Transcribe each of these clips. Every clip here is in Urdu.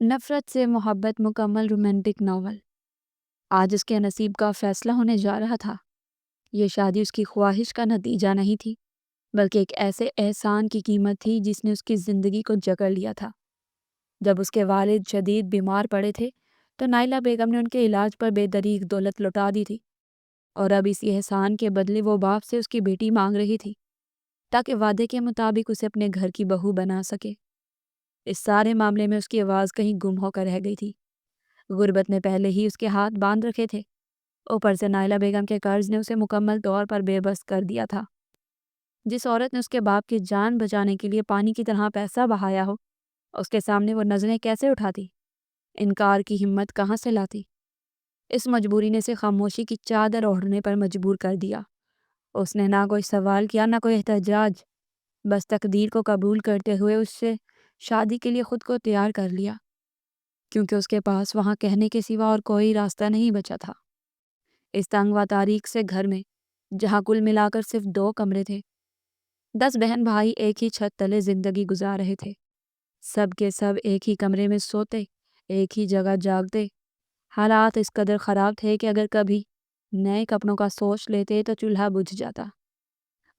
نفرت سے محبت مکمل رومانٹک ناول۔ آج اس کے نصیب کا فیصلہ ہونے جا رہا تھا۔ یہ شادی اس کی خواہش کا نتیجہ نہیں تھی، بلکہ ایک ایسے احسان کی قیمت تھی جس نے اس کی زندگی کو جکڑ لیا تھا۔ جب اس کے والد شدید بیمار پڑے تھے تو نائلہ بیگم نے ان کے علاج پر بے دریغ دولت لوٹا دی تھی، اور اب اسی احسان کے بدلے وہ باپ سے اس کی بیٹی مانگ رہی تھی تاکہ وعدے کے مطابق اسے اپنے گھر کی بہو بنا سکے۔ اس سارے معاملے میں اس کی آواز کہیں گم ہو کر رہ گئی تھی۔ غربت نے پہلے ہی اس کے ہاتھ باندھ رکھے تھے، اوپر سے نائلہ بیگم کے قرض نے اسے مکمل طور پر بے بس کر دیا تھا۔ جس عورت نے اس کے باپ کی جان بچانے کے لیے پانی کی طرح پیسہ بہایا ہو، اس کے سامنے وہ نظریں کیسے اٹھاتی، انکار کی ہمت کہاں سے لاتی؟ اس مجبوری نے اسے خاموشی کی چادر اوڑھنے پر مجبور کر دیا۔ اس نے نہ کوئی سوال کیا، نہ کوئی احتجاج، بس تقدیر کو قبول کرتے ہوئے اس سے شادی کے لیے خود کو تیار کر لیا، کیونکہ اس کے پاس وہاں کہنے کے سوا اور کوئی راستہ نہیں بچا تھا۔ اس تنگ و تاریک سے گھر میں، جہاں کل ملا کر صرف 2 کمرے تھے، 10 بہن بھائی ایک ہی چھت تلے زندگی گزار رہے تھے۔ سب کے سب ایک ہی کمرے میں سوتے، ایک ہی جگہ جاگتے۔ حالات اس قدر خراب تھے کہ اگر کبھی نئے کپڑوں کا سوچ لیتے تو چولہا بجھ جاتا،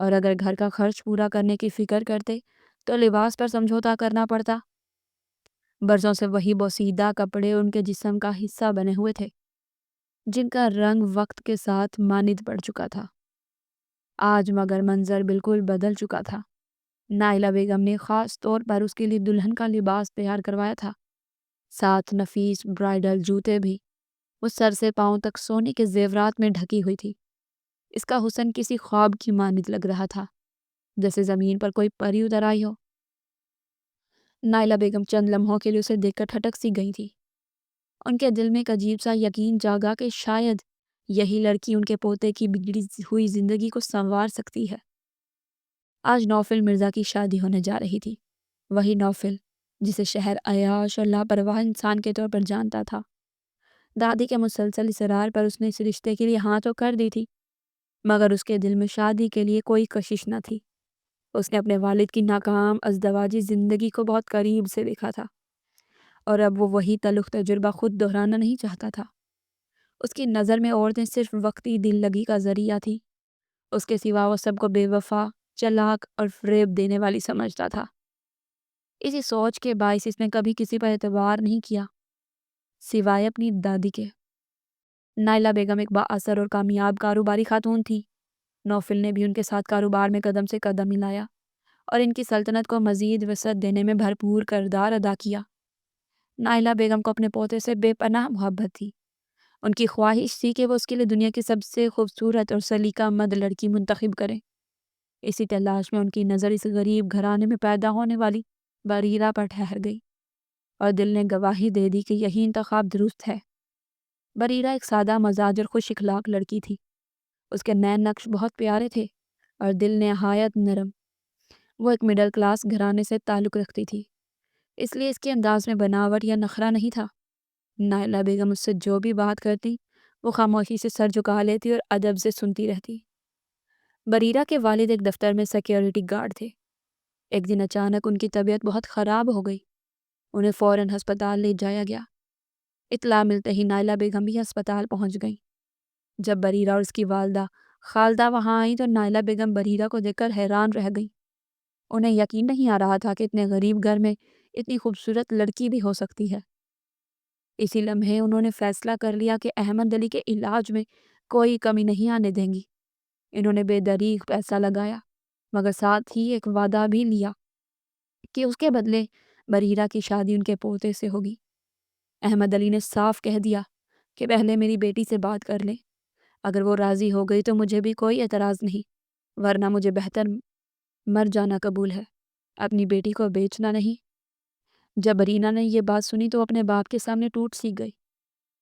اور اگر گھر کا خرچ پورا کرنے کی فکر کرتے تو لباس پر سمجھوتا کرنا پڑتا۔ برسوں سے وہی بوسیدہ کپڑے ان کے جسم کا حصہ بنے ہوئے تھے، جن کا رنگ وقت کے ساتھ ماند پڑ چکا تھا۔ آج مگر منظر بالکل بدل چکا تھا۔ نائلہ بیگم نے خاص طور پر اس کے لیے دلہن کا لباس تیار کروایا تھا، ساتھ نفیس برائیڈل جوتے بھی۔ وہ سر سے پاؤں تک سونے کے زیورات میں ڈھکی ہوئی تھی۔ اس کا حسن کسی خواب کی مانند لگ رہا تھا، جیسے زمین پر کوئی پری اتر آئی ہو۔ نائلہ بیگم چند لمحوں کے لیے اسے دیکھ کر ٹھٹک سی گئی تھی۔ ان کے دل میں ایک عجیب سا یقین جاگا کہ شاید یہی لڑکی ان کے پوتے کی بگڑی ہوئی زندگی کو سنوار سکتی ہے۔ آج نوفل مرزا کی شادی ہونے جا رہی تھی، وہی نوفل جسے شہر عیاش اور لاپرواہ انسان کے طور پر جانتا تھا۔ دادی کے مسلسل اصرار پر اس نے اس رشتے کے لیے ہاں تو کر دی تھی، مگر اس کے دل میں شادی کے لیے کوئی کشش نہ تھی۔ اس نے اپنے والد کی ناکام ازدواجی زندگی کو بہت قریب سے دیکھا تھا، اور اب وہ وہی تلخ تجربہ خود دہرانا نہیں چاہتا تھا۔ اس کی نظر میں عورتیں صرف وقتی دل لگی کا ذریعہ تھی، اس کے سوا وہ سب کو بے وفا، چلاک اور فریب دینے والی سمجھتا تھا۔ اسی سوچ کے باعث اس نے کبھی کسی پر اعتبار نہیں کیا، سوائے اپنی دادی کے۔ نائلہ بیگم ایک بااثر اور کامیاب کاروباری خاتون تھی۔ نوفل نے بھی ان کے ساتھ کاروبار میں قدم سے قدم ملایا اور ان کی سلطنت کو مزید وسعت دینے میں بھرپور کردار ادا کیا۔ نائلہ بیگم کو اپنے پوتے سے بے پناہ محبت تھی۔ ان کی خواہش تھی کہ وہ اس کے لیے دنیا کی سب سے خوبصورت اور سلیقہ مند لڑکی منتخب کریں۔ اسی تلاش میں ان کی نظر اس غریب گھرانے میں پیدا ہونے والی بریرہ پر ٹھہر گئی، اور دل نے گواہی دے دی کہ یہی انتخاب درست ہے۔ بریرہ ایک سادہ مزاج اور خوش اخلاق لڑکی تھی۔ اس کے نین نقش بہت پیارے تھے اور دل نہایت نرم۔ وہ ایک مڈل کلاس گھرانے سے تعلق رکھتی تھی، اس لیے اس کے انداز میں بناوٹ یا نخرہ نہیں تھا۔ نائلہ بیگم اس سے جو بھی بات کرتی، وہ خاموشی سے سر جھکا لیتی اور ادب سے سنتی رہتی۔ بریرہ کے والد ایک دفتر میں سیکیورٹی گارڈ تھے۔ ایک دن اچانک ان کی طبیعت بہت خراب ہو گئی۔ انہیں فوراً ہسپتال لے جایا گیا۔ اطلاع ملتے ہی نائلہ بیگم بھی ہسپتال پہنچ گئیں۔ جب بریرہ اور اس کی والدہ خالدہ وہاں آئیں تو نائلہ بیگم بریرہ کو دیکھ کر حیران رہ گئیں۔ انہیں یقین نہیں آ رہا تھا کہ اتنے غریب گھر میں اتنی خوبصورت لڑکی بھی ہو سکتی ہے۔ اسی لمحے انہوں نے فیصلہ کر لیا کہ احمد علی کے علاج میں کوئی کمی نہیں آنے دیں گی۔ انہوں نے بے دریغ پیسہ لگایا، مگر ساتھ ہی ایک وعدہ بھی لیا کہ اس کے بدلے بریرہ کی شادی ان کے پوتے سے ہوگی۔ احمد علی نے صاف کہہ دیا کہ پہلے میری بیٹی سے بات کر لیں، اگر وہ راضی ہو گئی تو مجھے بھی کوئی اعتراض نہیں، ورنہ مجھے بہتر مر جانا قبول ہے، اپنی بیٹی کو بیچنا نہیں۔ جب بریرہ نے یہ بات سنی تو اپنے باپ کے سامنے ٹوٹ سی گئی۔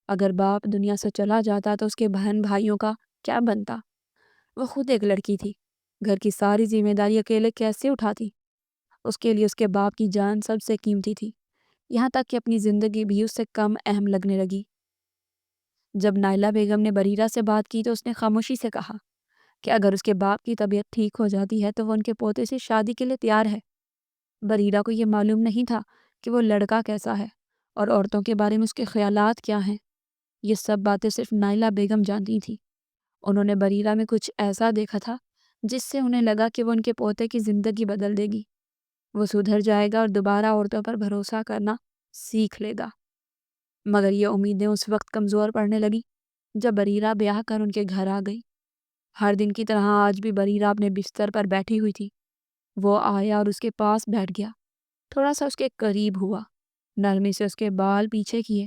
اگر باپ دنیا سے چلا جاتا تو اس کے بہن بھائیوں کا کیا بنتا؟ وہ خود ایک لڑکی تھی، گھر کی ساری ذمہ داری اکیلے کیسے اٹھاتی؟ اس کے لیے اس کے باپ کی جان سب سے قیمتی تھی، یہاں تک کہ اپنی زندگی بھی اس سے کم اہم لگنے لگی۔ جب نائلہ بیگم نے بریرہ سے بات کی تو اس نے خاموشی سے کہا کہ اگر اس کے باپ کی طبیعت ٹھیک ہو جاتی ہے تو وہ ان کے پوتے سے شادی کے لیے تیار ہے۔ بریرہ کو یہ معلوم نہیں تھا کہ وہ لڑکا کیسا ہے اور عورتوں کے بارے میں اس کے خیالات کیا ہیں، یہ سب باتیں صرف نائلہ بیگم جانتی تھی۔ انہوں نے بریرہ میں کچھ ایسا دیکھا تھا جس سے انہیں لگا کہ وہ ان کے پوتے کی زندگی بدل دے گی، وہ سدھر جائے گا اور دوبارہ عورتوں پر بھروسہ کرنا سیکھ لے گا۔ مگر یہ امیدیں اس وقت کمزور پڑنے لگی جب بریرہ بیاہ کر ان کے گھر آ گئی۔ ہر دن کی طرح آج بھی بریرہ اپنے بستر پر بیٹھی ہوئی تھی۔ وہ آیا اور اس کے پاس بیٹھ گیا، تھوڑا سا اس کے قریب ہوا، نرمی سے اس کے بال پیچھے کیے۔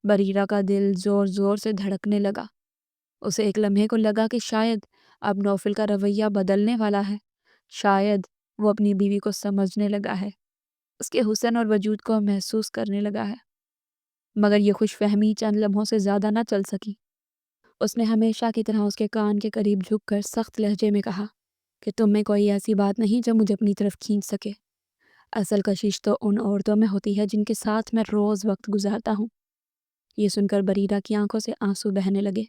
بریرہ کا دل زور زور سے دھڑکنے لگا۔ اسے ایک لمحے کو لگا کہ شاید اب نوفل کا رویہ بدلنے والا ہے، شاید وہ اپنی بیوی کو سمجھنے لگا ہے، اس کے حسن اور وجود کو محسوس کرنے لگا ہے۔ مگر یہ خوش فہمی چند لمحوں سے زیادہ نہ چل سکی۔ اس نے ہمیشہ کی طرح اس کے کان کے قریب جھک کر سخت لہجے میں کہا کہ تم میں کوئی ایسی بات نہیں جو مجھے اپنی طرف کھینچ سکے۔ اصل کشش تو ان عورتوں میں ہوتی ہے جن کے ساتھ میں روز وقت گزارتا ہوں۔ یہ سن کر بریرہ کی آنکھوں سے آنسو بہنے لگے۔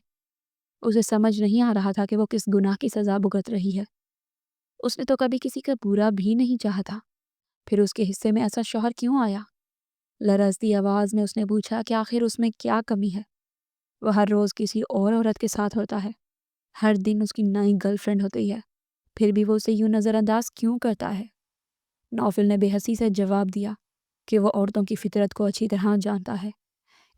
اسے سمجھ نہیں آ رہا تھا کہ وہ کس گناہ کی سزا بھگت رہی ہے۔ اس نے تو کبھی کسی کا برا بھی نہیں چاہا تھا، پھر اس کے حصے میں ایسا شوہر کیوں آیا؟ لرزتی آواز میں اس نے پوچھا کہ آخر اس میں کیا کمی ہے؟ وہ ہر روز کسی اور عورت کے ساتھ ہوتا ہے، ہر دن اس کی نئی گرل فرینڈ ہوتی ہے، پھر بھی وہ اسے یوں نظر انداز کیوں کرتا ہے؟ نوفل نے بے حسی سے جواب دیا کہ وہ عورتوں کی فطرت کو اچھی طرح جانتا ہے،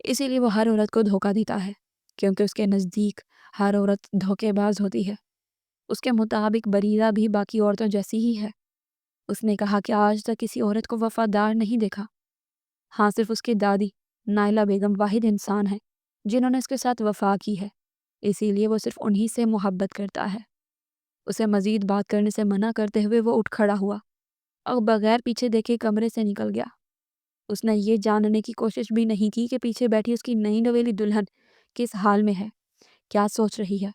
اسی لیے وہ ہر عورت کو دھوکہ دیتا ہے، کیونکہ اس کے نزدیک ہر عورت دھوکے باز ہوتی ہے۔ اس کے مطابق بریرہ بھی باقی عورتوں جیسی ہی ہے۔ اس نے کہا کہ آج تک کسی عورت کو وفادار نہیں دیکھا، ہاں صرف اس کی دادی نائلہ بیگم واحد انسان ہے جنہوں نے اس کے ساتھ وفا کی ہے، اسی لیے وہ صرف انہی سے محبت کرتا ہے۔ اسے مزید بات کرنے سے منع کرتے ہوئے وہ اٹھ کھڑا ہوا اور بغیر پیچھے دیکھے کمرے سے نکل گیا۔ اس نے یہ جاننے کی کوشش بھی نہیں کی کہ پیچھے بیٹھی اس کی نئی نویلی دلہن کس حال میں ہے، کیا سوچ رہی ہے۔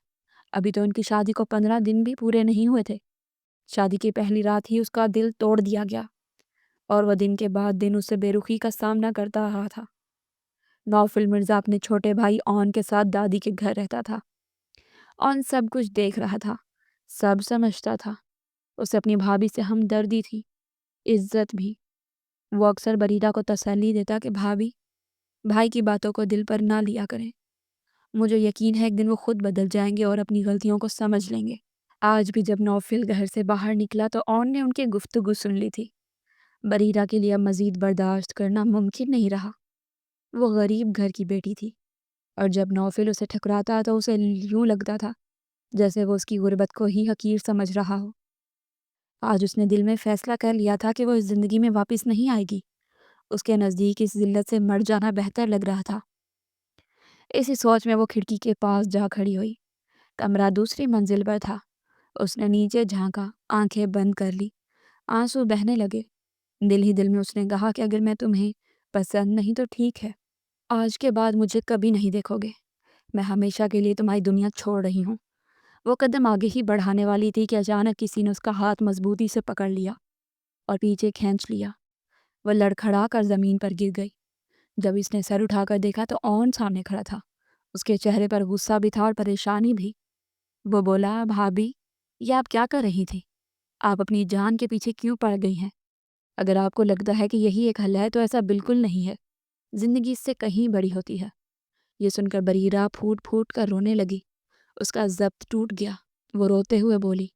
ابھی تو ان کی شادی کو 15 دن بھی پورے نہیں ہوئے تھے۔ شادی کی پہلی رات ہی اس کا دل توڑ دیا گیا اور وہ دن کے بعد دن اس سے بے رخی کا سامنا کرتا رہا تھا۔ نوفل مرزا اپنے چھوٹے بھائی اون کے ساتھ دادی کے گھر رہتا تھا۔ اون سب کچھ دیکھ رہا تھا، سب سمجھتا تھا۔ اسے اپنی بھابھی سے ہمدردی تھی، عزت بھی۔ وہ اکثر بریرہ کو تسلی دیتا کہ بھابھی، بھائی کی باتوں کو دل پر نہ لیا کریں، مجھے یقین ہے ایک دن وہ خود بدل جائیں گے اور اپنی غلطیوں کو سمجھ لیں گے۔ آج بھی جب نوفل گھر سے باہر نکلا تو اون نے ان کی گفتگو سن لی تھی۔ بریرہ کے لیے مزید برداشت کرنا ممکن نہیں رہا۔ وہ غریب گھر کی بیٹی تھی اور جب نوفل اسے ٹھکراتا تو اسے یوں لگتا تھا جیسے وہ اس کی غربت کو ہی حقیر سمجھ رہا ہو۔ آج اس نے دل میں فیصلہ کر لیا تھا کہ وہ اس زندگی میں واپس نہیں آئے گی۔ اس کے نزدیک اس ذلت سے مر جانا بہتر لگ رہا تھا۔ اسی سوچ میں وہ کھڑکی کے پاس جا کھڑی ہوئی۔ کمرہ دوسری منزل پر تھا۔ اس نے نیچے جھانکا، آنکھیں بند کر لی، آنسو بہنے لگے۔ دل ہی دل میں اس نے کہا کہ اگر میں تمہیں پسند نہیں تو ٹھیک ہے، آج کے بعد مجھے کبھی نہیں دیکھو گے، میں ہمیشہ کے لیے تمہاری دنیا چھوڑ رہی ہوں۔ وہ قدم آگے ہی بڑھانے والی تھی کہ اچانک کسی نے اس کا ہاتھ مضبوطی سے پکڑ لیا اور پیچھے کھینچ لیا۔ وہ لڑکھڑا کر زمین پر گر گئی۔ جب اس نے سر اٹھا کر دیکھا تو اون سامنے کھڑا تھا۔ اس کے چہرے پر غصہ بھی تھا اور پریشانی بھی۔ وہ بولا، بھابھی، یہ آپ کیا کر رہی تھی؟ آپ اپنی جان کے پیچھے کیوں پڑ گئی ہیں؟ اگر آپ کو لگتا ہے کہ یہی ایک حل ہے تو ایسا بالکل نہیں ہے، زندگی اس سے کہیں بڑی ہوتی ہے۔ یہ سن کر بریرہ پھوٹ پھوٹ کر رونے لگی۔ اس کا ضبط ٹوٹ گیا۔ وہ روتے ہوئے بولی،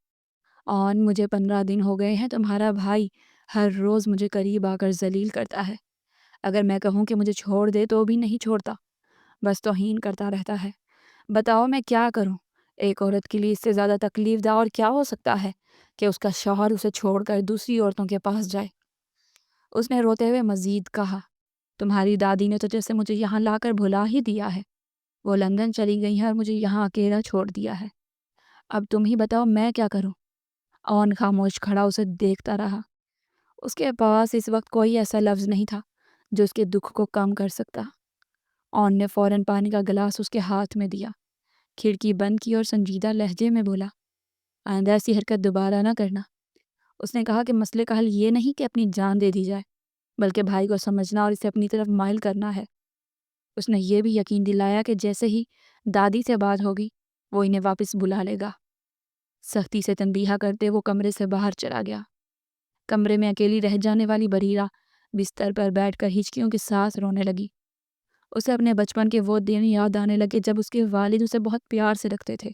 اون، مجھے 15 دن ہو گئے ہیں تمہارا بھائی ہر روز مجھے قریب آ کر ذلیل کرتا ہے۔ اگر میں کہوں کہ مجھے چھوڑ دے تو بھی نہیں چھوڑتا، بس توہین کرتا رہتا ہے۔ بتاؤ میں کیا کروں؟ ایک عورت کے لیے اس سے زیادہ تکلیف دہ اور کیا ہو سکتا ہے کہ اس کا شوہر اسے چھوڑ کر دوسری عورتوں کے پاس جائے؟ اس نے روتے ہوئے مزید کہا، تمہاری دادی نے تو جیسے مجھے یہاں لا کر بھلا ہی دیا ہے۔ وہ لندن چلی گئی ہیں اور مجھے یہاں اکیلا چھوڑ دیا ہے۔ اب تم ہی بتاؤ میں کیا کروں؟ اون خاموش کھڑا اسے دیکھتا رہا۔ اس کے پاس اس وقت کوئی ایسا لفظ نہیں تھا جو اس کے دکھ کو کم کر سکتا۔ اون نے فوراً پانی کا گلاس اس کے ہاتھ میں دیا، کھڑکی بند کی اور سنجیدہ لہجے میں بولا، آئندہ ایسی حرکت دوبارہ نہ کرنا۔ اس نے کہا کہ مسئلے کا حل یہ نہیں کہ اپنی جان دے دی جائے، بلکہ بھائی کو سمجھنا اور اسے اپنی طرف مائل کرنا ہے۔ اس نے یہ بھی یقین دلایا کہ جیسے ہی دادی سے بات ہوگی وہ انہیں واپس بلا لے گا۔ سختی سے تنبیہ کرتے وہ کمرے سے باہر چلا گیا۔ کمرے میں اکیلی رہ جانے والی بریرہ بستر پر بیٹھ کر ہچکیوں کے ساتھ رونے لگی۔ اسے اپنے بچپن کے وہ دن یاد آنے لگے جب اس کے والد اسے بہت پیار سے رکھتے تھے۔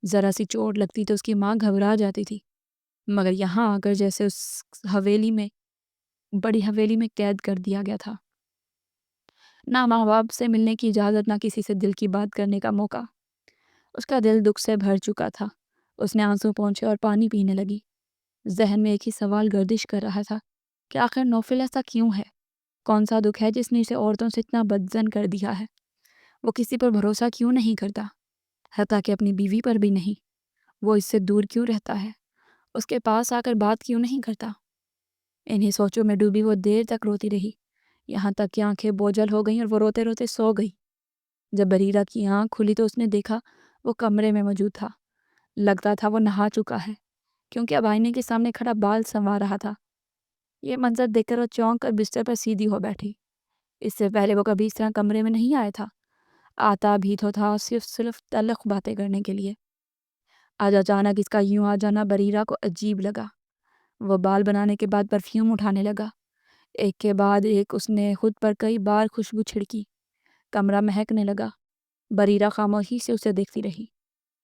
ذرا سی چوٹ لگتی تو اس کی ماں گھبرا جاتی تھی، مگر یہاں آ کر جیسے اس بڑی حویلی میں قید کر دیا گیا تھا۔ نہ ماں باپ سے ملنے کی اجازت، نہ کسی سے دل کی بات کرنے کا موقع۔ اس کا دل دکھ سے بھر چکا تھا۔ اس نے آنسو پونچھے اور پانی پینے لگی۔ ذہن میں ایک ہی سوال گردش کر رہا تھا کہ آخر نوفل ایسا کیوں ہے؟ کون سا دکھ ہے جس نے اسے عورتوں سے اتنا بدظن کر دیا ہے؟ وہ کسی پر بھروسہ کیوں نہیں کرتا، حتیٰ کہ اپنی بیوی پر بھی نہیں؟ وہ اس سے دور کیوں رہتا ہے؟ اس کے پاس آ کر بات کیوں نہیں کرتا؟ انہی سوچوں میں ڈوبی وہ دیر تک روتی رہی، یہاں تک کہ آنکھیں بوجھل ہو گئیں اور وہ روتے روتے سو گئی۔ جب بریرہ کی آنکھ کھلی تو اس نے دیکھا وہ کمرے میں موجود تھا۔ لگتا تھا وہ نہا چکا ہے، کیونکہ اب آئینے کے سامنے کھڑا بال سنوار رہا تھا۔ یہ منظر دیکھ کر وہ چونک کر بستر پر سیدھی ہو بیٹھی۔ اس سے پہلے وہ کبھی اس طرح کمرے میں نہیں آیا تھا۔ آتا بھی تو تھا صرف تلخ باتیں کرنے کے لیے۔ آج اچانک اس کا یوں آ جانا بریرہ کو عجیب لگا۔ وہ بال بنانے کے بعد پرفیوم اٹھانے لگا۔ ایک کے بعد ایک اس نے خود پر کئی بار خوشبو چھڑکی۔ کمرہ مہکنے لگا۔ بریرہ خاموشی سے اسے دیکھتی رہی۔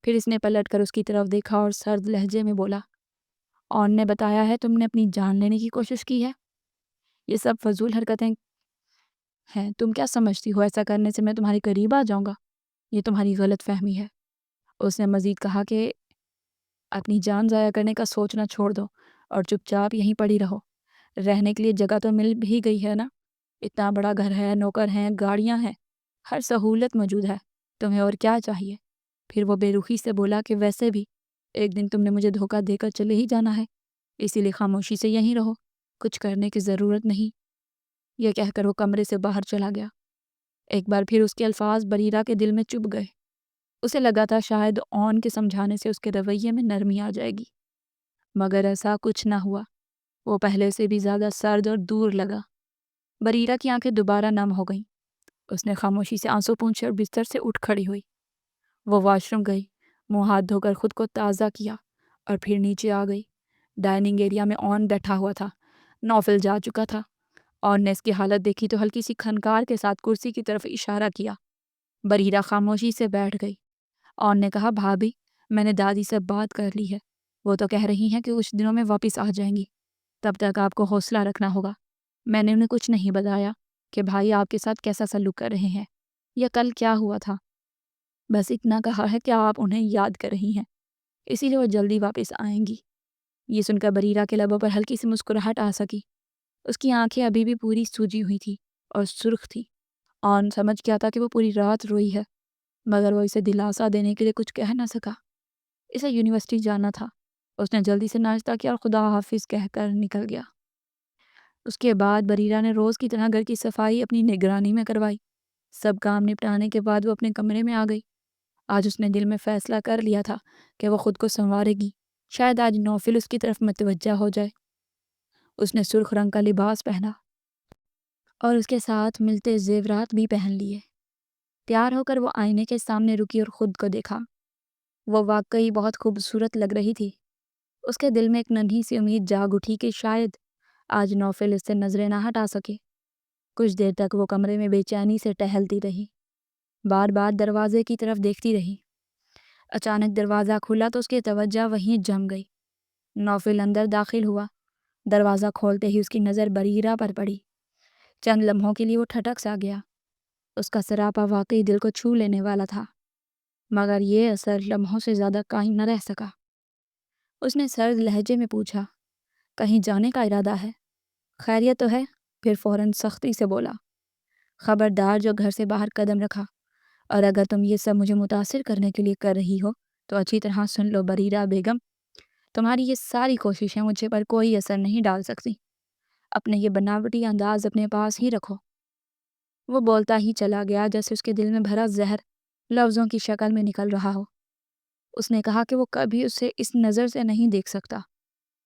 پھر اس نے پلٹ کر اس کی طرف دیکھا اور سرد لہجے میں بولا، اون نے بتایا ہے تم نے اپنی جان لینے کی کوشش کی ہے؟ یہ سب فضول حرکتیں ہیں۔ تم کیا سمجھتی ہو ایسا کرنے سے میں تمہارے قریب آ جاؤں گا؟ یہ تمہاری غلط فہمی ہے۔ اس نے مزید کہا کہ اپنی جان ضائع کرنے کا سوچنا چھوڑ دو اور چپ چاپ یہیں پڑی رہو۔ رہنے کے لیے جگہ تو مل بھی گئی ہے نا؟ اتنا بڑا گھر ہے، نوکر ہیں، گاڑیاں ہیں، ہر سہولت موجود ہے۔ تمہیں اور کیا چاہیے؟ پھر وہ بے رخی سے بولا کہ ویسے بھی ایک دن تم نے مجھے دھوکہ دے کر چلے ہی جانا ہے، اسی لیے خاموشی سے یہیں رہو، کچھ کرنے کی ضرورت نہیں۔ یہ کہہ کر وہ کمرے سے باہر چلا گیا۔ ایک بار پھر اس کے الفاظ بریرہ کے دل میں چبھ گئے۔ اسے لگا تھا شاید اون کے سمجھانے سے اس کے رویے میں نرمی آ جائے گی، مگر ایسا کچھ نہ ہوا۔ وہ پہلے سے بھی زیادہ سرد اور دور لگا۔ بریرہ کی آنکھیں دوبارہ نم ہو گئیں۔ اس نے خاموشی سے آنسو پونچھے اور بستر سے اٹھ کھڑی ہوئی۔ وہ واش روم گئی، منہ ہاتھ دھو کر خود کو تازہ کیا اور پھر نیچے آ گئی۔ ڈائننگ ایریا میں اون بیٹھا ہوا تھا۔ نوفل جا چکا تھا۔ اون نے اس کی حالت دیکھی تو ہلکی سی کھنکار کے ساتھ کرسی کی طرف اشارہ کیا۔ بریرہ خاموشی سے بیٹھ گئی۔ اون نے کہا، بھابھی، میں نے دادی سے بات کر لی ہے۔ وہ تو کہہ رہی ہیں کہ کچھ دنوں میں واپس آ جائیں گی، تب تک آپ کو حوصلہ رکھنا ہوگا۔ میں نے انہیں کچھ نہیں بتایا کہ بھائی آپ کے ساتھ کیسا سلوک کر رہے ہیں یا کل کیا ہوا تھا، بس اتنا کہا ہے کہ آپ انہیں یاد کر رہی ہیں، اسی لیے وہ جلدی واپس آئیں گی۔ یہ سن کر بریرہ کے لبوں پر ہلکی سی مسکراہٹ آ سکی۔ اس کی آنکھیں ابھی بھی پوری سوجی ہوئی تھی اور سرخ تھی۔ اون سمجھ گیا تھا کہ وہ پوری رات روئی ہے، مگر وہ اسے دلاسا دینے کے لیے کچھ کہہ نہ سکا۔ اسے یونیورسٹی جانا تھا۔ اس نے جلدی سے ناشتہ کیا اور خدا حافظ کہہ کر نکل گیا۔ اس کے بعد بریرہ نے روز کی طرح گھر کی صفائی اپنی نگرانی میں کروائی۔ سب کام نپٹانے کے بعد وہ اپنے کمرے میں آ گئی۔ آج اس نے دل میں فیصلہ کر لیا تھا کہ وہ خود کو سنوارے گی۔ شاید آج نوفل اس کی طرف متوجہ ہو جائے۔ اس نے سرخ رنگ کا لباس پہنا اور اس کے ساتھ ملتے زیورات بھی پہن لیے۔ تیار ہو کر وہ آئینے کے سامنے رکی اور خود کو دیکھا۔ وہ واقعی بہت خوبصورت لگ رہی تھی۔ اس کے دل میں ایک ننھی سی امید جاگ اٹھی کہ شاید آج نوفل اس سے نظریں نہ ہٹا سکے۔ کچھ دیر تک وہ کمرے میں بے چینی سے ٹہلتی رہی، بار بار دروازے کی طرف دیکھتی رہی۔ اچانک دروازہ کھلا تو اس کی توجہ وہیں جم گئی۔ نوفل اندر داخل ہوا۔ دروازہ کھولتے ہی اس کی نظر بریرہ پر پڑی۔ چند لمحوں کے لیے وہ ٹھٹک سا گیا۔ اس کا سراپا واقعی دل کو چھو لینے والا تھا، مگر یہ اثر لمحوں سے زیادہ قائم نہ رہ سکا۔ اس نے سرد لہجے میں پوچھا، کہیں جانے کا ارادہ ہے؟ خیریت تو ہے؟ پھر فوراً سختی سے بولا، خبردار جو گھر سے باہر قدم رکھا، اور اگر تم یہ سب مجھے متاثر کرنے کے لیے کر رہی ہو تو اچھی طرح سن لو بریرہ بیگم، تمہاری یہ ساری کوششیں مجھے پر کوئی اثر نہیں ڈال سکتی۔ اپنے یہ بناوٹی انداز اپنے پاس ہی رکھو۔ وہ بولتا ہی چلا گیا جیسے اس کے دل میں بھرا زہر لفظوں کی شکل میں نکل رہا ہو۔ اس نے کہا کہ وہ کبھی اسے اس نظر سے نہیں دیکھ سکتا،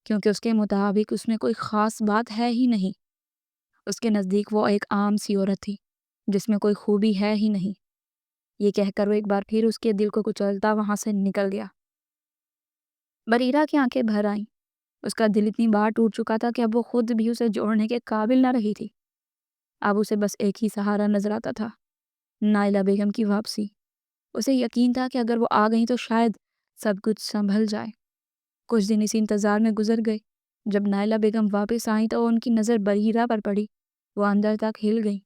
کیونکہ اس کے مطابق اس میں کوئی خاص بات ہے ہی نہیں۔ اس کے نزدیک وہ ایک عام سی عورت تھی جس میں کوئی خوبی ہے ہی نہیں۔ یہ کہہ کر وہ ایک بار پھر اس کے دل کو کچلتا وہاں سے نکل گیا۔ بریرہ کی آنکھیں بھر آئیں۔ اس کا دل اتنی بار ٹوٹ چکا تھا کہ اب وہ خود بھی اسے جوڑنے کے قابل نہ رہی تھی۔ اب اسے بس ایک ہی سہارا نظر آتا تھا، نائلہ بیگم کی واپسی۔ اسے یقین تھا کہ اگر وہ آ گئیں تو شاید سب کچھ سنبھل جائے۔ کچھ دن اسی انتظار میں گزر گئے۔ جب نائلہ بیگم واپس آئیں تو ان کی نظر بریرہ پر پڑی۔ وہ اندر تک ہل گئیں۔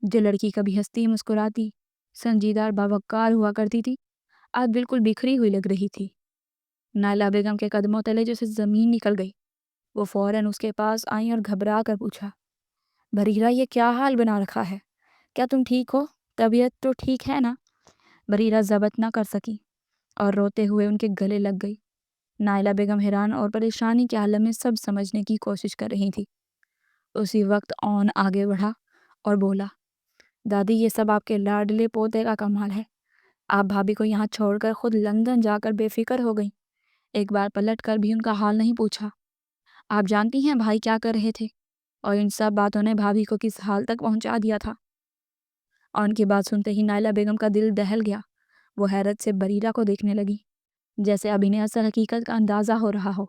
جو لڑکی کبھی ہنستی مسکراتی، سنجیدہ اور باوقار ہوا کرتی تھی، آج بالکل بکھری ہوئی لگ رہی تھی۔ نائلہ بیگم کے قدموں تلے جیسے زمین نکل گئی۔ وہ فوراً اس کے پاس آئیں اور گھبرا کر پوچھا، بریرہ یہ کیا حال بنا رکھا ہے؟ کیا تم ٹھیک ہو؟ طبیعت تو ٹھیک ہے نا؟ بریرہ ضبط نہ کر سکی اور روتے ہوئے ان کے گلے لگ گئی۔ نائلہ بیگم حیران اور پریشانی کے عالم میں سب سمجھنے کی کوشش کر رہی تھی۔ اسی وقت اون آگے بڑھا اور بولا، دادی یہ سب آپ کے لاڈلے پوتے کا کمال ہے۔ آپ بھابھی کو یہاں چھوڑ کر خود لندن جا کر بے فکر ہو گئیں۔ ایک بار پلٹ کر بھی ان کا حال نہیں پوچھا۔ آپ جانتی ہیں بھائی کیا کر رہے تھے، اور ان سب باتوں نے بھابھی کو کس حال تک پہنچا دیا تھا۔ اون کی بات سنتے ہی نائلہ بیگم کا دل دہل گیا۔ وہ حیرت سے بریرہ کو دیکھنے لگی، جیسے اب انہیں اصل حقیقت کا اندازہ ہو رہا ہو۔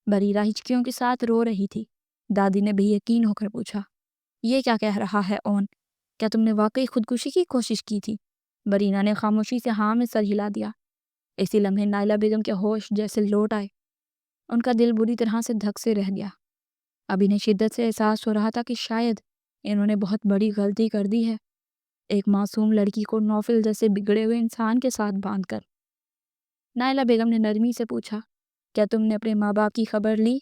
بریرہ ہچکیوں کے ساتھ رو رہی تھی۔ دادی نے بے یقین ہو کر پوچھا، یہ کیا کہہ رہا ہے اون؟ کیا تم نے واقعی خودکشی کی کوشش کی تھی؟ بریرہ نے خاموشی سے ہاں میں سر ہلا دیا۔ اسی لمحے نائلہ بیگم کے ہوش جیسے لوٹ آئے۔ ان کا دل بری طرح سے دھک سے رہ گیا۔ اب انہیں شدت سے احساس ہو رہا تھا کہ شاید انہوں نے بہت بڑی غلطی کر دی ہے، ایک معصوم لڑکی کو نوفل جیسے بگڑے ہوئے انسان کے ساتھ باندھ کر۔ نائلہ بیگم نے نرمی سے پوچھا، کیا تم نے اپنے ماں باپ کی خبر لی؟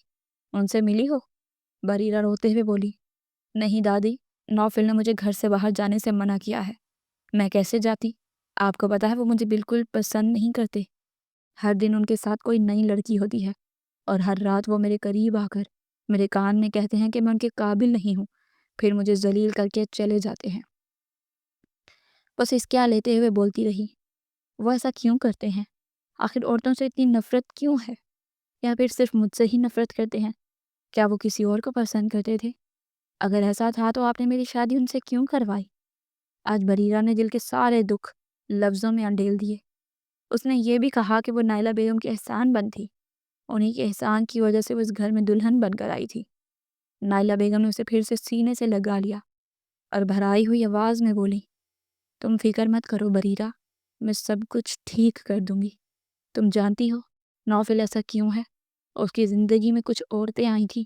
ان سے ملی ہو؟ بریرہ روتے ہوئے بولی، نہیں دادی، نوفل نے مجھے گھر سے باہر جانے سے منع کیا ہے۔ میں کیسے جاتی؟ آپ کو پتہ ہے وہ مجھے بالکل پسند نہیں کرتے۔ ہر دن ان کے ساتھ کوئی نئی لڑکی ہوتی ہے، اور ہر رات وہ میرے قریب آ کر میرے کان میں کہتے ہیں کہ میں ان کے قابل نہیں ہوں، پھر مجھے ذلیل کر کے چلے جاتے ہیں۔ بس اس کیا لیتے ہوئے بولتی رہی، وہ ایسا کیوں کرتے ہیں؟ آخر عورتوں سے اتنی نفرت کیوں ہے؟ یا پھر صرف مجھ سے ہی نفرت کرتے ہیں؟ کیا وہ کسی اور کو پسند کرتے تھے؟ اگر ایسا تھا تو آپ نے میری شادی ان سے کیوں کروائی؟ آج بریرہ نے دل کے سارے دکھ لفظوں میں انڈیل دیے۔ اس نے یہ بھی کہا کہ وہ نائلہ بیگم کے احسان بن تھی، انہی کے احسان کی وجہ سے وہ اس گھر میں دلہن بن کر آئی تھی۔ نائلہ بیگم نے اسے پھر سے سینے سے لگا لیا اور بھرائی ہوئی آواز میں بولی، تم فکر مت کرو بریرہ، میں سب کچھ ٹھیک کر دوں گی۔ تم جانتی ہو نوفل ایسا کیوں ہے؟ اس کی زندگی میں کچھ عورتیں آئی تھیں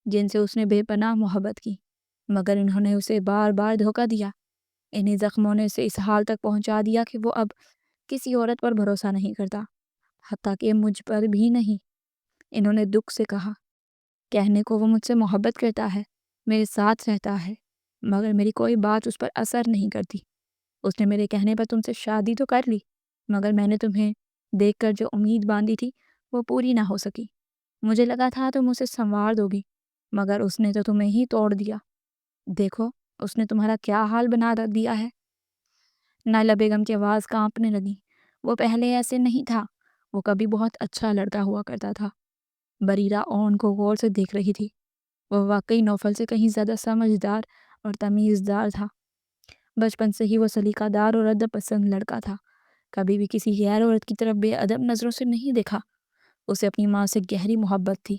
جن سے اس نے بے پناہ محبت کی، مگر انہوں نے اسے بار بار دھوکہ دیا۔ انہیں زخموں نے اسے اس حال تک پہنچا دیا کہ وہ اب کسی عورت پر بھروسہ نہیں کرتا، حتیٰ کہ مجھ پر بھی نہیں۔ انہوں نے دکھ سے کہا، کہنے کو وہ مجھ سے محبت کرتا ہے، میرے ساتھ رہتا ہے، مگر میری کوئی بات اس پر اثر نہیں کرتی۔ اس نے میرے کہنے پر تم سے شادی تو کر لی، مگر میں نے تمہیں دیکھ کر جو امید باندھی تھی وہ پوری نہ ہو سکی۔ مجھے لگا تھا تم اسے سنوار دو گی، مگر اس نے تو تمہیں ہی توڑ دیا۔ دیکھو اس نے تمہارا کیا حال بنا رکھ دیا ہے۔ نائلہ بیگم کی آواز کانپنے لگی۔ وہ پہلے ایسے نہیں تھا، وہ کبھی بہت اچھا لڑکا ہوا کرتا تھا۔ بریرہ اون کو غور سے دیکھ رہی تھی۔ وہ واقعی نوفل سے کہیں زیادہ سمجھدار اور تمیزدار تھا۔ بچپن سے ہی وہ سلیقہ دار اور ادب پسند لڑکا تھا، کبھی بھی کسی غیر عورت کی طرف بے ادب نظروں سے نہیں دیکھا۔ اسے اپنی ماں سے گہری محبت تھی۔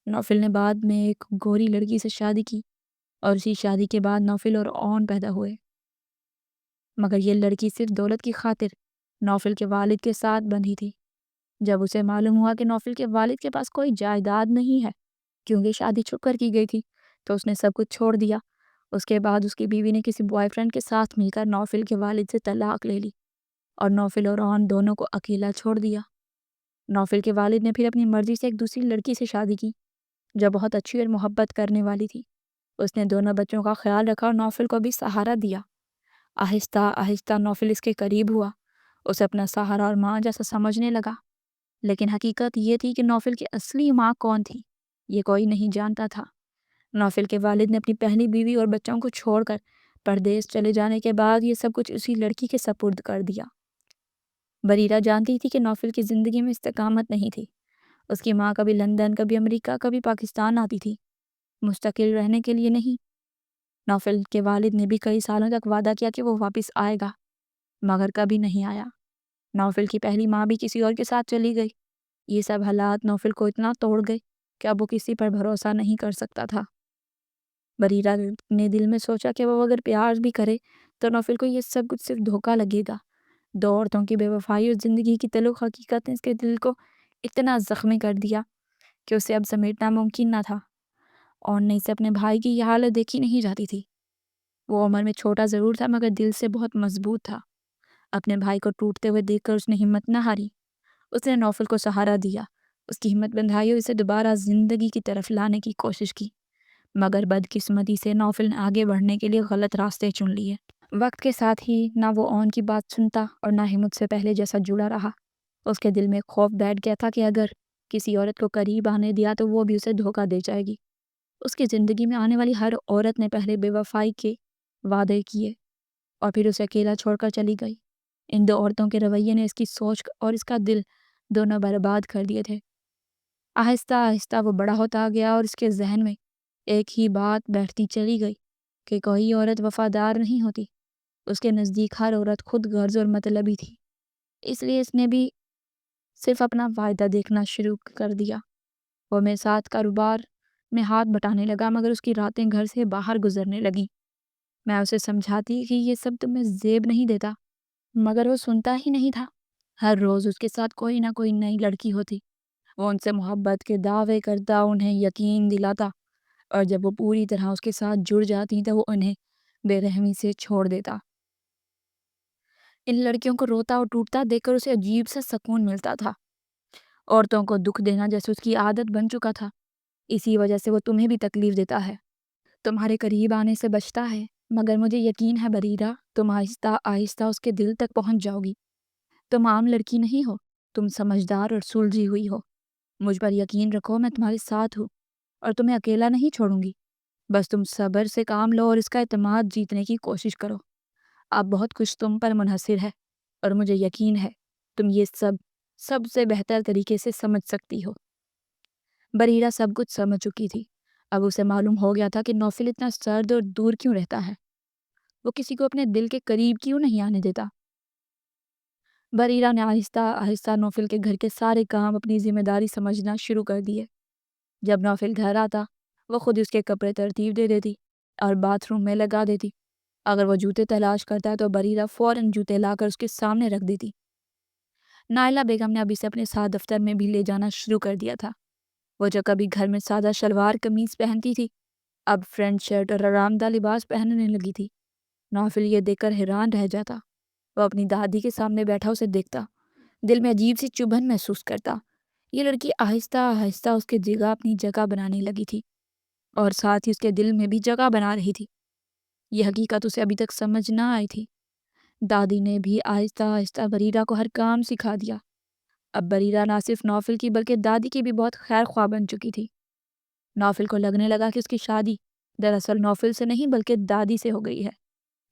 نوفل نے بعد میں ایک گوری لڑکی سے شادی کی، اور اسی شادی کے بعد نوفل اور اون پیدا ہوئے، مگر یہ لڑکی صرف دولت کی خاطر نوفل کے والد کے ساتھ بندھی تھی۔ جب اسے معلوم ہوا کہ نوفل کے والد کے پاس کوئی جائیداد نہیں ہے، کیونکہ شادی چھپ کر کی گئی تھی، تو اس نے سب کچھ چھوڑ دیا۔ اس کے بعد اس کی بیوی نے کسی بوائے فرینڈ کے ساتھ مل کر نوفل کے والد سے طلاق لے لی، اور نوفل اور اون دونوں کو اکیلا چھوڑ دیا۔ نوفل کے والد نے پھر اپنی مرضی سے ایک دوسری لڑکی سے شادی کی، جو بہت اچھی اور محبت کرنے والی تھی۔ اس نے دونوں بچوں کا خیال رکھا اور نوفل کو بھی سہارا دیا۔ آہستہ آہستہ نوفل اس کے قریب ہوا، اسے اپنا سہارا اور ماں جیسا سمجھنے لگا۔ لیکن حقیقت یہ تھی کہ نوفل کی اصلی ماں کون تھی، یہ کوئی نہیں جانتا تھا۔ نوفل کے والد نے اپنی پہلی بیوی اور بچوں کو چھوڑ کر پردیس چلے جانے کے بعد یہ سب کچھ اسی لڑکی کے سپرد کر دیا۔ بریرہ جانتی تھی کہ نوفل کی زندگی میں استقامت نہیں تھی۔ اس کی ماں کبھی لندن، کبھی امریکہ، کبھی پاکستان آتی تھی، مستقل رہنے کے لیے نہیں۔ نوفل کے والد نے بھی کئی سالوں تک وعدہ کیا کہ وہ واپس آئے گا، مگر کبھی نہیں آیا۔ نوفل کی پہلی ماں بھی کسی اور کے ساتھ چلی گئی۔ یہ سب حالات نوفل کو اتنا توڑ گئے کہ اب وہ کسی پر بھروسہ نہیں کر سکتا تھا۔ بریرہ نے دل میں سوچا کہ وہ اگر پیار بھی کرے تو نوفل کو یہ سب کچھ صرف دھوکہ لگے گا۔ دو عورتوں کی بے وفائی اور زندگی کی تلخ حقیقت نے اس کے دل کو اتنا زخمی کر دیا کہ اسے اب سمیٹنا ممکن نہ تھا، اور نہیں سے اپنے بھائی کی یہ حالت دیکھی نہیں جاتی تھی۔ وہ عمر میں چھوٹا ضرور تھا مگر دل سے بہت مضبوط تھا۔ اپنے بھائی کو ٹوٹتے ہوئے دیکھ کر اس نے ہمت نہ ہاری۔ اس نے نوفل کو سہارا دیا، اس کی ہمت بندھائی اور اسے دوبارہ زندگی کی طرف لانے کی کوشش کی، مگر بدقسمتی سے نوفل نے آگے بڑھنے کے لیے غلط راستے چن لیے۔ وقت کے ساتھ ہی نہ وہ اون کی بات سنتا اور نہ ہی مجھ سے پہلے جیسا جڑا رہا۔ اس کے دل میں خوف بیٹھ گیا تھا کہ اگر کسی عورت کو قریب آنے دیا تو وہ بھی اسے دھوکہ دے جائے گی۔ اس کی زندگی میں آنے والی ہر عورت نے پہلے بے وفائی کے وعدے کیے اور پھر اسے اکیلا چھوڑ کر چلی گئی۔ ان دو عورتوں کے رویے نے اس کی سوچ اور اس کا دل دونوں برباد کر دیے تھے۔ آہستہ آہستہ وہ بڑا ہوتا گیا اور اس کے ذہن میں ایک ہی بات بیٹھتی چلی گئی کہ کوئی عورت وفادار نہیں ہوتی۔ اس کے نزدیک ہر عورت خود غرض اور مطلبی تھی، اس لیے اس نے بھی صرف اپنا فائدہ دیکھنا شروع کر دیا۔ وہ میرے ساتھ کاروبار میں ہاتھ بٹانے لگا مگر اس کی راتیں گھر سے باہر گزرنے لگیں۔ میں اسے سمجھاتی کہ یہ سب تمہیں زیب نہیں دیتا، مگر وہ سنتا ہی نہیں تھا۔ ہر روز اس کے ساتھ کوئی نہ کوئی نئی لڑکی ہوتی، وہ ان سے محبت کے دعوے کرتا، انہیں یقین دلاتا، اور جب وہ پوری طرح اس کے ساتھ جڑ جاتی تو وہ انہیں بے رحمی سے چھوڑ دیتا۔ ان لڑکیوں کو روتا اور ٹوٹتا دیکھ کر اسے عجیب سا سکون ملتا تھا۔ عورتوں کو دکھ دینا جیسے اس کی عادت بن چکا تھا۔ اسی وجہ سے وہ تمہیں بھی تکلیف دیتا ہے، تمہارے قریب آنے سے بچتا ہے، مگر مجھے یقین ہے بریرہ تم آہستہ آہستہ اس کے دل تک پہنچ جاؤ گی۔ تم عام لڑکی نہیں ہو، تم سمجھدار اور سلجھی ہوئی ہو۔ مجھ پر یقین رکھو، میں تمہارے ساتھ ہوں اور تمہیں اکیلا نہیں چھوڑوں گی۔ بس تم صبر سے کام لو اور اس کا اعتماد جیتنے کی کوشش کرو۔ اب بہت کچھ تم پر منحصر ہے اور مجھے یقین ہے تم یہ سب سے بہتر طریقے سے سمجھ سکتی ہو۔ بریرہ سب کچھ سمجھ چکی تھی۔ اب اسے معلوم ہو گیا تھا کہ نوفل اتنا سرد اور دور کیوں رہتا ہے، وہ کسی کو اپنے دل کے قریب کیوں نہیں آنے دیتا۔ بریرہ نے آہستہ آہستہ نوفل کے گھر کے سارے کام اپنی ذمہ داری سمجھنا شروع کر دیے۔ جب نوفل گھر آتا وہ خود اس کے کپڑے ترتیب دے دیتی اور باتھ روم میں لگا دیتی۔ اگر وہ جوتے تلاش کرتا ہے تو بریرہ فوراً جوتے لا کر اس کے سامنے رکھ دیتی۔ نائلہ بیگم نے اب اسے اپنے ساتھ دفتر میں بھی لے جانا شروع کر دیا تھا۔ وہ جو کبھی گھر میں سادہ شلوار قمیض پہنتی تھی، اب فرنٹ شرٹ اور آرام دہ لباس پہننے لگی تھی۔ نوفل یہ دیکھ کر حیران رہ جاتا۔ وہ اپنی دادی کے سامنے بیٹھا اسے دیکھتا، دل میں عجیب سی چبھن محسوس کرتا۔ یہ لڑکی آہستہ آہستہ اس کے جگہ اپنی جگہ بنانے لگی تھی اور ساتھ ہی اس کے دل میں بھی جگہ بنا رہی تھی۔ یہ حقیقت اسے ابھی تک سمجھ نہ آئی تھی۔ دادی نے بھی آہستہ آہستہ بریرہ کو ہر کام سکھا دیا۔ اب بریرہ نہ صرف نوفل کی بلکہ دادی کی بھی بہت خیر خواہ بن چکی تھی۔ نوفل کو لگنے لگا کہ اس کی شادی دراصل نوفل سے نہیں بلکہ دادی سے ہو گئی ہے،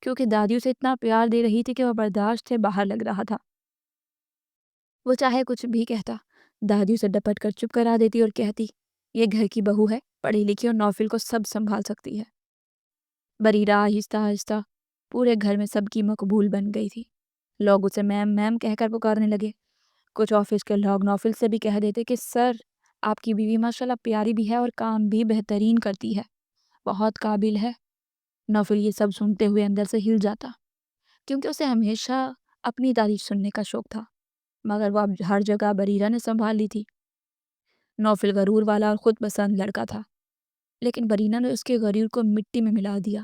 کیونکہ دادی اسے اتنا پیار دے رہی تھی کہ وہ برداشت سے باہر لگ رہا تھا۔ وہ چاہے کچھ بھی کہتا، دادی اسے ڈپٹ کر چپ کرا دیتی اور کہتی، یہ گھر کی بہو ہے، پڑھی لکھی اور نوفل کو سب سنبھال سکتی ہے۔ بریرہ آہستہ آہستہ پورے گھر میں سب کی مقبول بن گئی تھی۔ لوگ اسے میم میم کہہ کر پکارنے لگے۔ کچھ آفس کے لوگ نوفل سے بھی کہہ دیتے کہ سر، آپ کی بیوی ماشاءاللہ پیاری بھی ہے اور کام بھی بہترین کرتی ہے، بہت قابل ہے۔ نوفل یہ سب سنتے ہوئے اندر سے ہل جاتا، کیونکہ اسے ہمیشہ اپنی تعریف سننے کا شوق تھا، مگر وہ اب ہر جگہ بریرہ نے سنبھال لی تھی۔ نوفل غرور والا اور خود پسند لڑکا تھا، لیکن بریرہ نے اس کے غرور کو مٹی میں ملا دیا۔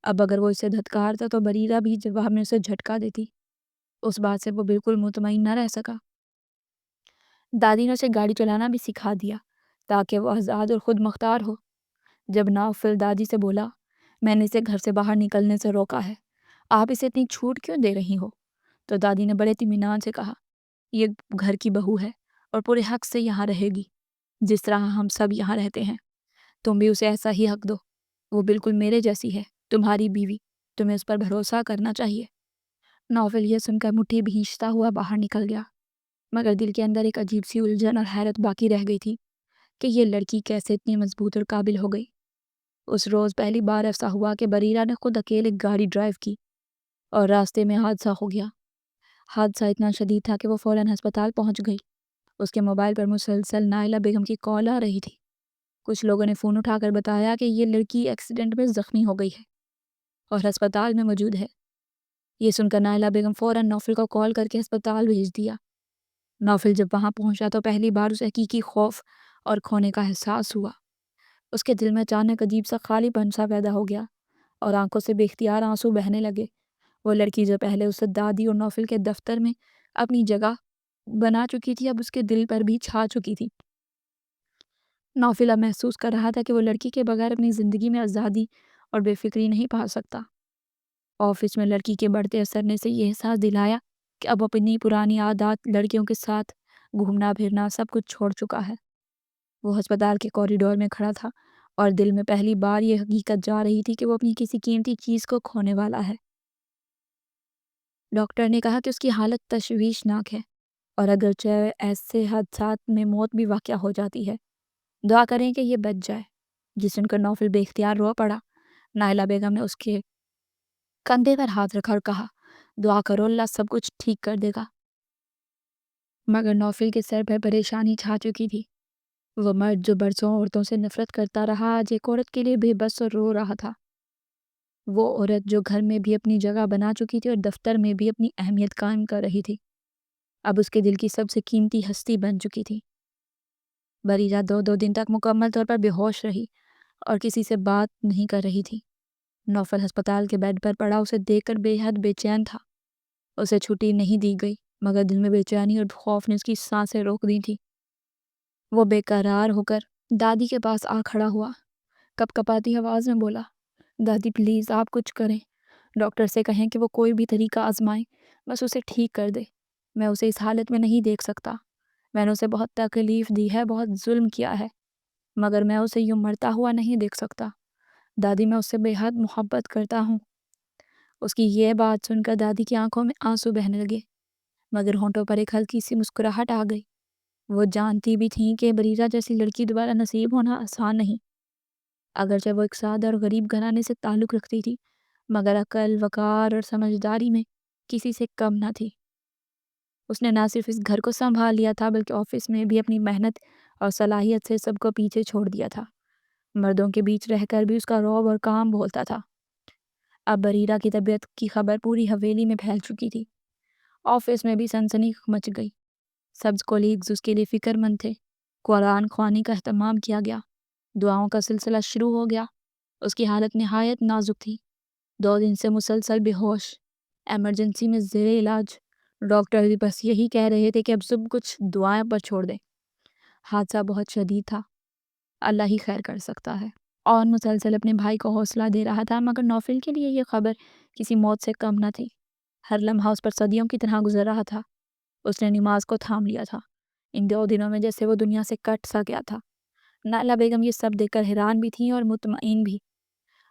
اب اگر وہ اسے دھتکارتا تو بریرہ بھی جواب میں اسے جھٹکا دیتی۔ اس بات سے وہ بالکل مطمئن نہ رہ سکا۔ دادی نے اسے گاڑی چلانا بھی سکھا دیا تاکہ وہ آزاد اور خود مختار ہو۔ جب نوفل دادی سے بولا، میں نے اسے گھر سے باہر نکلنے سے روکا ہے، آپ اسے اتنی چھوٹ کیوں دے رہی ہو؟ تو دادی نے بڑے اطمینان سے کہا، یہ گھر کی بہو ہے اور پورے حق سے یہاں رہے گی، جس طرح ہم سب یہاں رہتے ہیں۔ تم بھی اسے ایسا ہی حق دو، وہ بالکل میرے جیسی ہے، تمہاری بیوی، تمہیں اس پر بھروسہ کرنا چاہیے۔ نوفل یہ سن کر مٹھی بھینچتا ہوا باہر نکل گیا، مگر دل کے اندر ایک عجیب سی الجھن اور حیرت باقی رہ گئی تھی کہ یہ لڑکی کیسے اتنی مضبوط اور قابل ہو گئی۔ اس روز پہلی بار ایسا ہوا کہ بریرہ نے خود اکیلے گاڑی ڈرائیو کی اور راستے میں حادثہ ہو گیا۔ حادثہ اتنا شدید تھا کہ وہ فوراً ہسپتال پہنچ گئی۔ اس کے موبائل پر مسلسل نائلہ بیگم کی کال آ رہی تھی۔ کچھ لوگوں نے فون اٹھا کر بتایا کہ یہ لڑکی ایکسیڈنٹ میں زخمی ہو گئی ہے اور ہسپتال میں موجود ہے۔ یہ سن کر نائلہ بیگم فوراً نوفل کو کال کر کے ہسپتال بھیج دیا۔ نوفل جب وہاں پہنچا تو پہلی بار اسے حقیقی خوف اور کھونے کا احساس ہوا۔ اس کے دل میں اچانک عجیب سا خالی پن سا پیدا ہو گیا اور آنکھوں سے بے اختیار آنسو بہنے لگے۔ وہ لڑکی جو پہلے اسے دادی اور نوفل کے دفتر میں اپنی جگہ بنا چکی تھی، اب اس کے دل پر بھی چھا چکی تھی۔ نوفل اب محسوس کر رہا تھا کہ وہ لڑکی کے بغیر اپنی زندگی میں آزادی اور بے فکری نہیں پا سکتا۔ آفس میں لڑکی کے بڑھتے اثر نے سے یہ احساس دلایا کہ اب اپنی پرانی عادات، لڑکیوں کے ساتھ گھومنا پھرنا سب کچھ چھوڑ چکا ہے۔ وہ ہسپتال کے کوریڈور میں کھڑا تھا اور دل میں پہلی بار یہ حقیقت جا رہی تھی کہ وہ اپنی کسی قیمتی چیز کو کھونے والا ہے۔ ڈاکٹر نے کہا کہ اس کی حالت تشویشناک ہے اور اگرچہ ایسے حادثات میں موت بھی واقع ہو جاتی ہے، دعا کریں کہ یہ بچ جائے۔ جس سن کر نوفل بے اختیار رو پڑا۔ نائلہ بیگم نے اس کے کندھے پر ہاتھ رکھا اور کہا، دعا کرو اللہ سب کچھ ٹھیک کر دے گا۔ مگر نوفل کے سر پر پریشانی چھا چکی تھی۔ وہ مرد جو برسوں عورتوں سے نفرت کرتا رہا، آج ایک عورت کے لیے بے بس اور رو رہا تھا۔ وہ عورت جو گھر میں بھی اپنی جگہ بنا چکی تھی اور دفتر میں بھی اپنی اہمیت قائم کر رہی تھی، اب اس کے دل کی سب سے قیمتی ہستی بن چکی تھی۔ بریرہ 2 دن تک مکمل طور پر بے ہوش رہی اور کسی سے بات نہیں کر رہی تھی۔ نوفل ہسپتال کے بیڈ پر پڑا اسے دیکھ کر بے حد بے چین تھا۔ اسے چھٹی نہیں دی گئی، مگر دل میں بے چینی اور خوف نے اس کی سانسیں روک دی تھی۔ وہ بے قرار ہو کر دادی کے پاس آ کھڑا ہوا، کپ کپاتی آواز میں بولا، دادی پلیز آپ کچھ کریں، ڈاکٹر سے کہیں کہ وہ کوئی بھی طریقہ آزمائیں، بس اسے ٹھیک کر دے۔ میں اسے اس حالت میں نہیں دیکھ سکتا۔ میں نے اسے بہت تکلیف دی ہے، بہت ظلم کیا ہے، مگر میں اسے یوں مرتا ہوا نہیں دیکھ سکتا۔ دادی میں اس سے بے حد محبت کرتا ہوں۔ اس کی یہ بات سن کر دادی کی آنکھوں میں آنسو بہنے لگے، مگر ہونٹوں پر ایک ہلکی سی مسکراہٹ آ گئی۔ وہ جانتی بھی تھیں کہ بریرہ جیسی لڑکی دوبارہ نصیب ہونا آسان نہیں۔ اگرچہ وہ ایک سادہ اور غریب گھرانے سے تعلق رکھتی تھی، مگر عقل، وقار اور سمجھداری میں کسی سے کم نہ تھی۔ اس نے نہ صرف اس گھر کو سنبھال لیا تھا بلکہ آفس میں بھی اپنی محنت اور صلاحیت سے سب کو پیچھے چھوڑ دیا تھا۔ مردوں کے بیچ رہ کر بھی اس کا رعب اور کام بولتا تھا۔ اب بریرہ کی طبیعت کی خبر پوری حویلی میں پھیل چکی تھی۔ آفس میں بھی سنسنی مچ گئی۔ سب کولیگز اس کے لیے فکر مند تھے۔ قرآن خوانی کا اہتمام کیا گیا۔ دعاؤں کا سلسلہ شروع ہو گیا۔ اس کی حالت نہایت نازک تھی۔ 2 دن سے مسلسل بے ہوش، ایمرجنسی میں زیر علاج۔ ڈاکٹر بھی بس یہی کہہ رہے تھے کہ اب سب کچھ دعائیں پر چھوڑ دیں۔ حادثہ بہت شدید تھا، اللہ ہی خیر کر سکتا ہے۔ اور مسلسل اپنے بھائی کو حوصلہ دے رہا تھا، مگر نوفل کے لیے یہ خبر کسی موت سے کم نہ تھی۔ ہر لمحہ اس پر صدیوں کی طرح گزر رہا تھا۔ اس نے نماز کو تھام لیا تھا۔ ان 2 دنوں میں جیسے وہ دنیا سے کٹ سا گیا تھا۔ نائلہ بیگم یہ سب دیکھ کر حیران بھی تھیں اور مطمئن بھی۔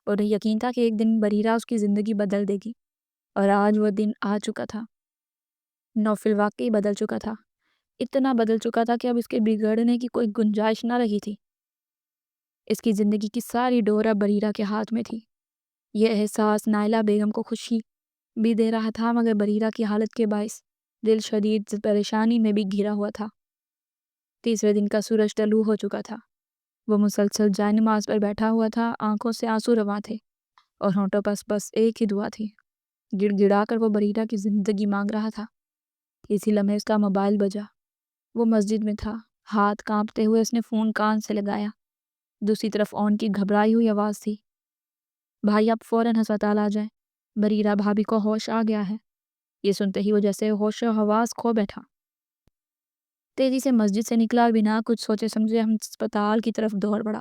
انہیں یقین تھا کہ ایک دن بریرہ اس کی زندگی بدل دے گی، اور آج وہ دن آ چکا تھا۔ نوفل واقعی بدل چکا تھا۔ اتنا بدل چکا تھا کہ اب اس کے بگڑنے کی کوئی گنجائش نہ رہی تھی۔ اس کی زندگی کی ساری ڈور اب بریرہ کے ہاتھ میں تھی۔ یہ احساس نائلہ بیگم کو خوشی بھی دے رہا تھا، مگر بریرہ کی حالت کے باعث دل شدید پریشانی میں بھی گھرا ہوا تھا۔ تیسرے دن کا سورج طلوع ہو چکا تھا۔ وہ مسلسل جائے نماز پر بیٹھا ہوا تھا، آنکھوں سے آنسو رواں تھے اور ہونٹوں پر بس ایک ہی دعا تھی۔ گڑ گڑا کر وہ بریرہ کی زندگی مانگ رہا تھا۔ اسی لمحے اس کا موبائل بجا۔ وہ مسجد میں تھا۔ ہاتھ کانپتے ہوئے اس نے فون کان سے لگایا۔ دوسری طرف آن کی گھبرائی ہوئی آواز تھی، بھائی آپ فوراً ہسپتال آ جائیں، بریرہ بھابھی کو ہوش آ گیا ہے۔ یہ سنتے ہی وہ جیسے ہوش و حواس کھو بیٹھا۔ تیزی سے مسجد سے نکلا اور بنا کچھ سوچے سمجھے ہم ہسپتال کی طرف دوڑ پڑا۔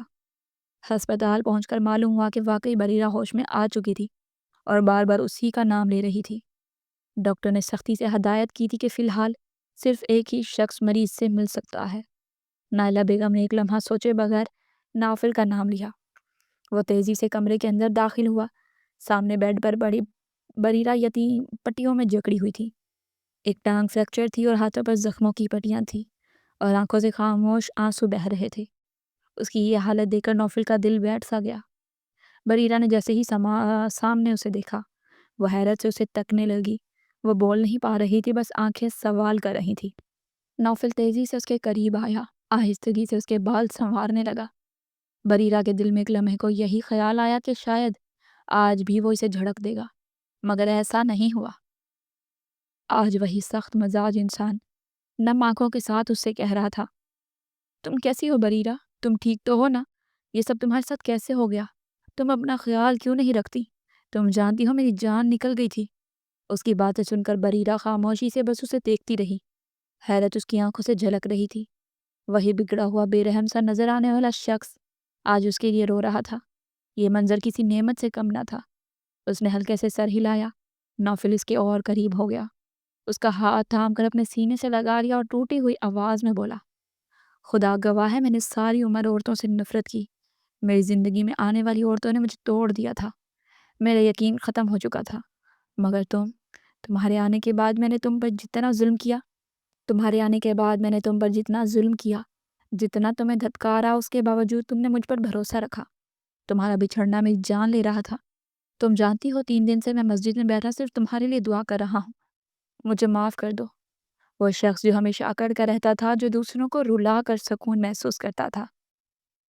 ہسپتال پہنچ کر معلوم ہوا کہ واقعی بریرہ ہوش میں آ چکی تھی اور بار بار اسی کا نام لے رہی تھی۔ ڈاکٹر نے سختی سے ہدایت کی تھی کہ فی الحال صرف ایک ہی شخص مریض سے مل سکتا ہے۔ نائلہ بیگم نے ایک لمحہ سوچے بغیر نوفل کا نام لیا۔ وہ تیزی سے کمرے کے اندر داخل ہوا۔ سامنے بیڈ پر بڑی بریرہ یتیم پٹیوں میں جکڑی ہوئی تھی۔ ایک ٹانگ فریکچر تھی اور ہاتھوں پر زخموں کی پٹیاں تھیں اور آنکھوں سے خاموش آنسو بہہ رہے تھے۔ اس کی یہ حالت دیکھ کر نوفل کا دل بیٹھ سا گیا۔ بریرہ نے جیسے ہی سامنے اسے دیکھا، وہ حیرت سے اسے تکنے لگی۔ وہ بول نہیں پا رہی تھی، بس آنکھیں سوال کر رہی تھی۔ نوفل تیزی سے اس کے قریب آیا، آہستگی سے اس کے بال سنوارنے لگا۔ بریرہ کے دل میں ایک لمحے کو یہی خیال آیا کہ شاید آج بھی وہ اسے جھڑک دے گا، مگر ایسا نہیں ہوا۔ آج وہی سخت مزاج انسان نم آنکھوں کے ساتھ اس سے کہہ رہا تھا، تم کیسی ہو بریرہ؟ تم ٹھیک تو ہو نا؟ یہ سب تمہارے ساتھ کیسے ہو گیا؟ تم اپنا خیال کیوں نہیں رکھتی؟ تم جانتی ہو میری جان نکل گئی تھی۔ اس کی باتیں سن کر بریرہ خاموشی سے بس اسے دیکھتی رہی۔ حیرت اس کی آنکھوں سے جھلک رہی تھی۔ وہی بگڑا ہوا بے رحم سا نظر آنے والا شخص آج اس کے لیے رو رہا تھا۔ یہ منظر کسی نعمت سے کم نہ تھا۔ اس نے ہلکے سے سر ہلایا۔ نوفل اس کے اور قریب ہو گیا۔ اس کا ہاتھ تھام کر اپنے سینے سے لگا لیا اور ٹوٹی ہوئی آواز میں بولا، خدا گواہ ہے، میں نے ساری عمر عورتوں سے نفرت کی۔ میری زندگی میں آنے والی عورتوں نے مجھے توڑ دیا تھا۔ میرا یقین ختم ہو چکا تھا، مگر تمہارے آنے کے بعد میں نے تم پر جتنا ظلم کیا، جتنا تمہیں دھتکارا، اس کے باوجود تم نے مجھ پر بھروسہ رکھا۔ تمہارا بچھڑنا میری جان لے رہا تھا۔ تم جانتی ہو 3 دن سے میں مسجد میں بیٹھا صرف تمہارے لیے دعا کر رہا ہوں۔ مجھے معاف کر دو۔ وہ شخص جو ہمیشہ اکڑ کر رہتا تھا، جو دوسروں کو رلا کر سکون محسوس کرتا تھا،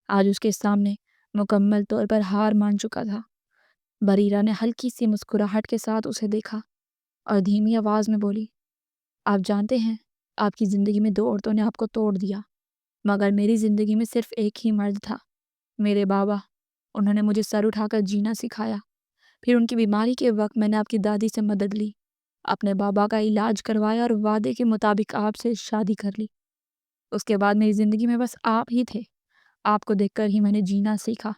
آج اس کے سامنے مکمل طور پر ہار مان چکا تھا۔ بریرہ نے ہلکی سی مسکراہٹ کے ساتھ اسے دیکھا اور دھیمی آواز میں بولی، آپ جانتے ہیں آپ کی زندگی میں 2 عورتوں نے آپ کو توڑ دیا، مگر میری زندگی میں صرف ایک ہی مرد تھا، میرے بابا۔ انہوں نے مجھے سر اٹھا کر جینا سکھایا۔ پھر ان کی بیماری کے وقت میں نے آپ کی دادی سے مدد لی، اپنے بابا کا علاج کروایا اور وعدے کے مطابق آپ سے شادی کر لی۔ اس کے بعد میری زندگی میں بس آپ ہی تھے۔ آپ کو دیکھ کر ہی میں نے جینا سیکھا۔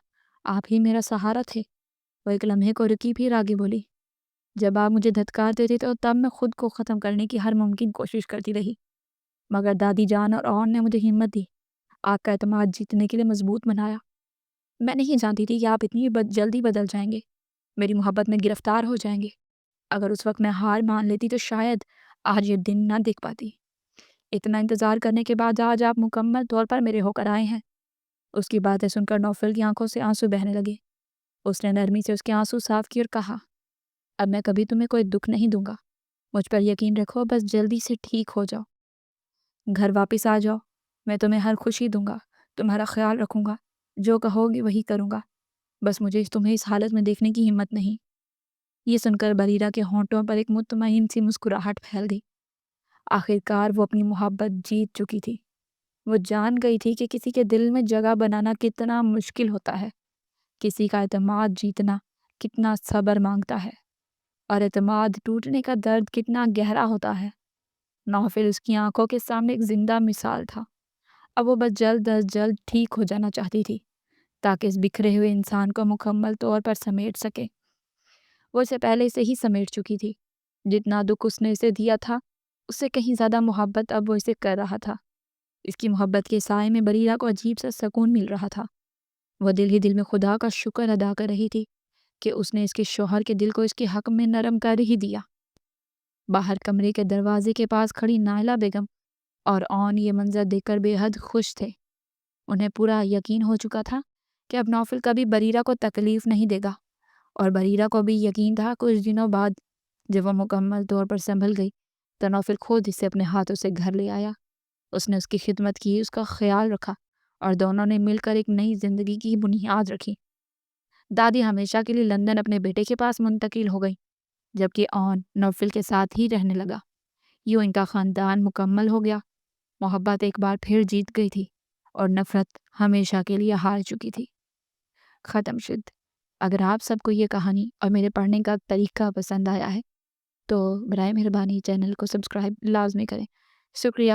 آپ ہی میرا سہارا تھے۔ وہ ایک لمحے کو رکی، پھر آگے بولی، جب آپ مجھے دھتکارتے تھے تو تب میں خود کو ختم کرنے کی ہر ممکن کوشش کرتی رہی، مگر دادی جان اور اون نے مجھے ہمت دی، آپ کا اعتماد جیتنے کے لیے مضبوط بنایا۔ میں نہیں جانتی تھی کہ آپ اتنی جلدی بدل جائیں گے، میری محبت میں گرفتار ہو جائیں گے۔ اگر اس وقت میں ہار مان لیتی تو شاید آج یہ دن نہ دیکھ پاتی۔ اتنا انتظار کرنے کے بعد آج آپ مکمل طور پر میرے ہو کر آئے ہیں۔ اس کی باتیں سن کر نوفل کی آنکھوں سے آنسو بہنے لگے۔ اس نے نرمی سے اس کے آنسو صاف کیے اور کہا، اب میں کبھی تمہیں کوئی دکھ نہیں دوں گا۔ مجھ پر یقین رکھو، بس جلدی سے ٹھیک ہو جاؤ، گھر واپس آ جاؤ۔ میں تمہیں ہر خوشی دوں گا، تمہارا خیال رکھوں گا، جو کہو گی وہی کروں گا۔ بس مجھے تمہیں اس حالت میں دیکھنے کی ہمت نہیں۔ یہ سن کر بریرہ کے ہونٹوں پر ایک مطمئن سی مسکراہٹ پھیل گئی۔ آخرکار وہ اپنی محبت جیت چکی تھی۔ وہ جان گئی تھی کہ کسی کے دل میں جگہ بنانا کتنا مشکل ہوتا ہے، کسی کا اعتماد جیتنا کتنا صبر مانگتا ہے، اور اعتماد ٹوٹنے کا درد کتنا گہرا ہوتا ہے۔ نوفل اس کی آنکھوں کے سامنے ایک زندہ مثال تھا۔ اب وہ بس جلد از جلد ٹھیک ہو جانا چاہتی تھی تاکہ اس بکھرے ہوئے انسان کو مکمل طور پر سمیٹ سکے۔ وہ اسے پہلے سے ہی سمیٹ چکی تھی۔ جتنا دکھ اس نے اسے دیا تھا، اس سے کہیں زیادہ محبت اب وہ اسے کر رہا تھا۔ اس کی محبت کے سائے میں بریرہ کو عجیب سا سکون مل رہا تھا۔ وہ دل ہی دل میں خدا کا شکر ادا کر رہی تھی کہ اس نے اس کے شوہر کے دل کو اس کے حق میں نرم کر ہی دیا۔ باہر کمرے کے دروازے کے پاس کھڑی نائلہ بیگم اور اون یہ منظر دیکھ کر بے حد خوش تھے۔ انہیں پورا یقین ہو چکا تھا کہ اب نوفل کبھی بریرہ کو تکلیف نہیں دے گا، اور بریرہ کو بھی یقین تھا کچھ دنوں بعد جب وہ مکمل طور پر سنبھل گئی تو نوفل خود اسے اپنے ہاتھوں سے گھر لے آیا۔ اس نے اس کی خدمت کی، اس کا خیال رکھا، اور دونوں نے مل کر ایک نئی زندگی کی بنیاد رکھی۔ دادی ہمیشہ کے لیے لندن اپنے بیٹے کے پاس منتقل ہو گئی، جبکہ اون نوفل کے ساتھ ہی رہنے لگا۔ یوں ان کا خاندان مکمل ہو گیا۔ محبت ایک بار پھر جیت گئی تھی اور نفرت ہمیشہ کے لیے ہار چکی تھی۔ ختم شد۔ اگر آپ سب کو یہ کہانی اور میرے پڑھنے کا طریقہ پسند آیا ہے تو برائے مہربانی چینل کو سبسکرائب لازمی کریں۔ شکریہ۔